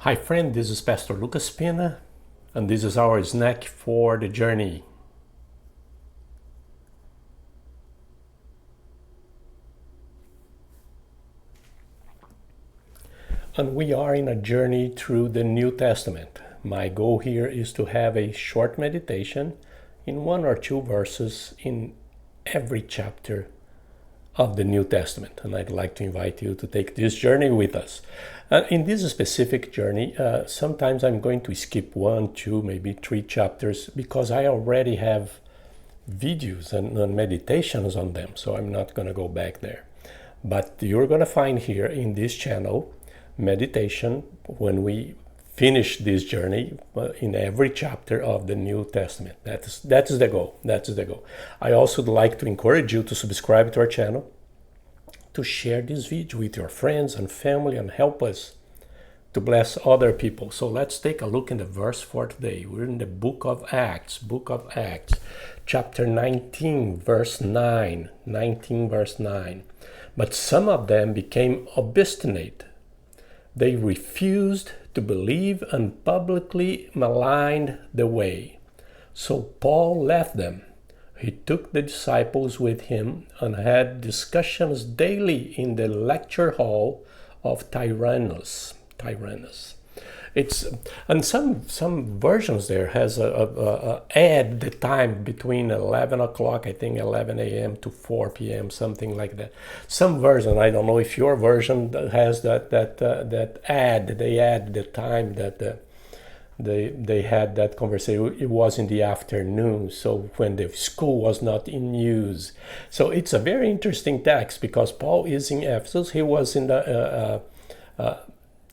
Hi friend, this is Pastor Lucas Pina, and this is our snack for the journey. And we are in a journey through the New Testament. My goal here is to have a short meditation in one or two verses in every chapter of the New Testament. And I'd like to invite you to take this journey with us. In this specific journey, sometimes I'm going to skip one, two, maybe three chapters because I already have videos and meditations on them, so I'm not going to go back there. But you're going to find here in this channel meditation when we finish this journey in every chapter of the New Testament. That is the goal. That is the goal. I also would like to encourage you to subscribe to our channel, to share this video with your friends and family, and help us to bless other people. So let's take a look in the verse for today. We're in the book of Acts, chapter 19, verse 9. 19, verse 9. But some of them became obstinate. They refused to believe and publicly maligned the way. So Paul left them. He took the disciples with him and had discussions daily in the lecture hall of Tyrannus. It's and some versions there has a add the time between 11 o'clock, I think 11 a.m. to 4 p.m., something like that. Some version, I don't know if your version has that add. They add the time that they had that conversation. It was in the afternoon, so when the school was not in use. So it's a very interesting text because Paul is in Ephesus. He was in the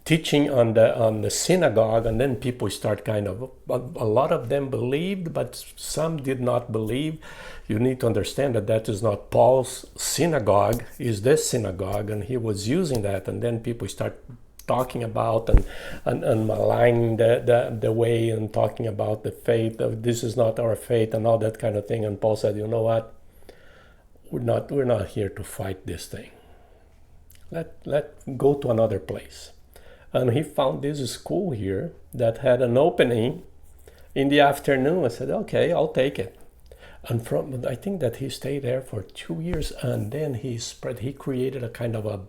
teaching on the synagogue, and then people start kind of, a lot of them believed, but some did not believe. You need to understand that is not Paul's synagogue, is this synagogue, and he was using that, and then people start talking about and maligning the way, and talking about the faith of this is not our faith and all that kind of thing. And Paul said, you know what, we're not here to fight this thing. Let go to another place. And he found this school here that had an opening in the afternoon. I said, okay, I'll take it. And I think that he stayed there for 2 years, and then he created a kind of a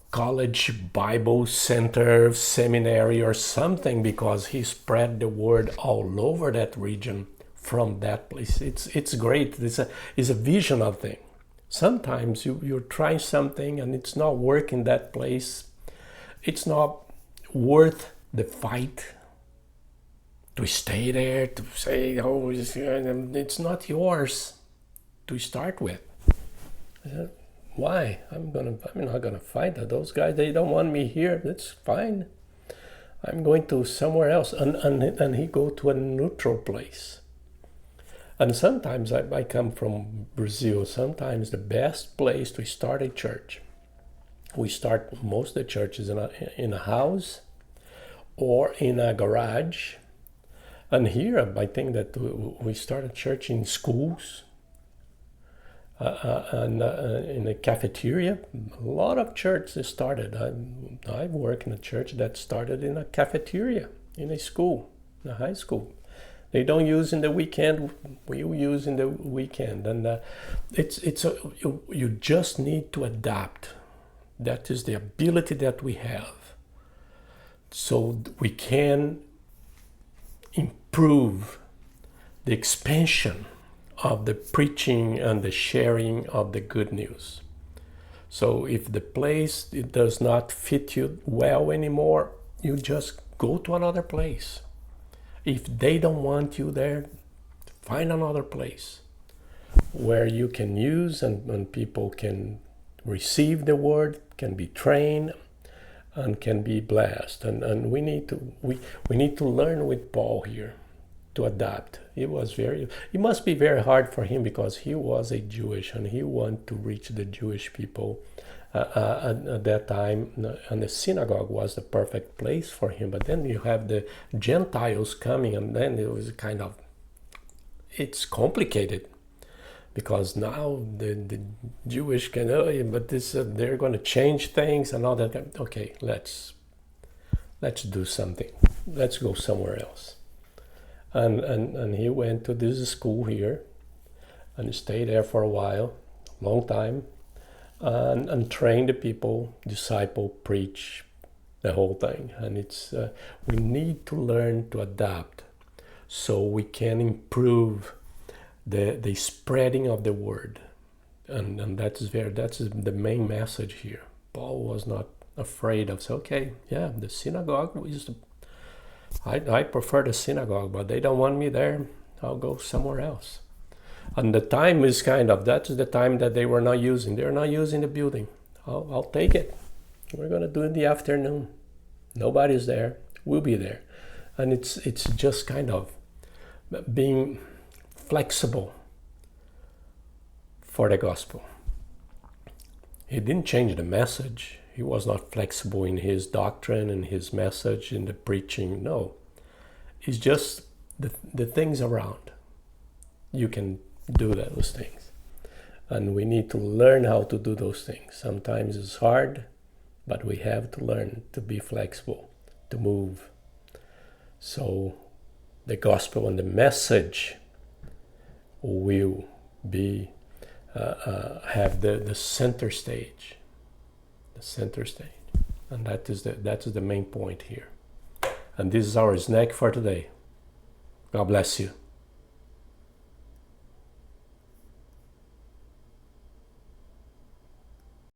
college Bible center, seminary or something, because he spread the word all over that region from that place. It's great. It's a vision of thing. Sometimes you try something and it's not working that place. It's not worth the fight to stay there, to say, oh, it's not yours to start with. I said, why? I'm not gonna fight those guys. They don't want me here. That's fine. I'm going to somewhere else. And he go to a neutral place. And sometimes I come from Brazil. Sometimes the best place to start a church. We start most of the churches in a house or in a garage. And here I think that we start a church in schools and in a cafeteria. A lot of churches started. I work in a church that started in a cafeteria, in a school, in a high school. They don't use in the weekend. We use in the weekend. And you just need to adapt. That is the ability that we have. So we can improve the expansion of the preaching and the sharing of the good news. So if the place it does not fit you well anymore, you just go to another place. If they don't want you there, find another place where you can use and people can receive the word, can be trained, and can be blessed. And we need to learn with Paul here to adapt. It must be very hard for him because he was a Jewish and he wanted to reach the Jewish people at that time, and the synagogue was the perfect place for him. But then you have the Gentiles coming, and then it was it's complicated. Because now the Jewish can, but they're going to change things and all that. Okay, let's let's do something. Let's go somewhere else. And he went to this school here and stayed there for a while, long time, and trained the people, disciple, preach, the whole thing. And it's we need to learn to adapt so we can improve the spreading of the word. And that's the main message here. Paul was not afraid of saying, okay, yeah, the synagogue is I prefer the synagogue, but they don't want me there. I'll go somewhere else. And the time is that's the time that they were not using. They're not using the building. I'll take it. We're going to do it in the afternoon. Nobody's there. We'll be there. And it's just kind of being flexible for the gospel. He didn't change the message. He was not flexible in his doctrine and his message in the preaching. No. It's just the things around. You can do those things. And we need to learn how to do those things. Sometimes it's hard, but we have to learn to be flexible, to move. So the gospel and the message will be have the center stage, and that is the main point here. And this is our snack for today. God bless you.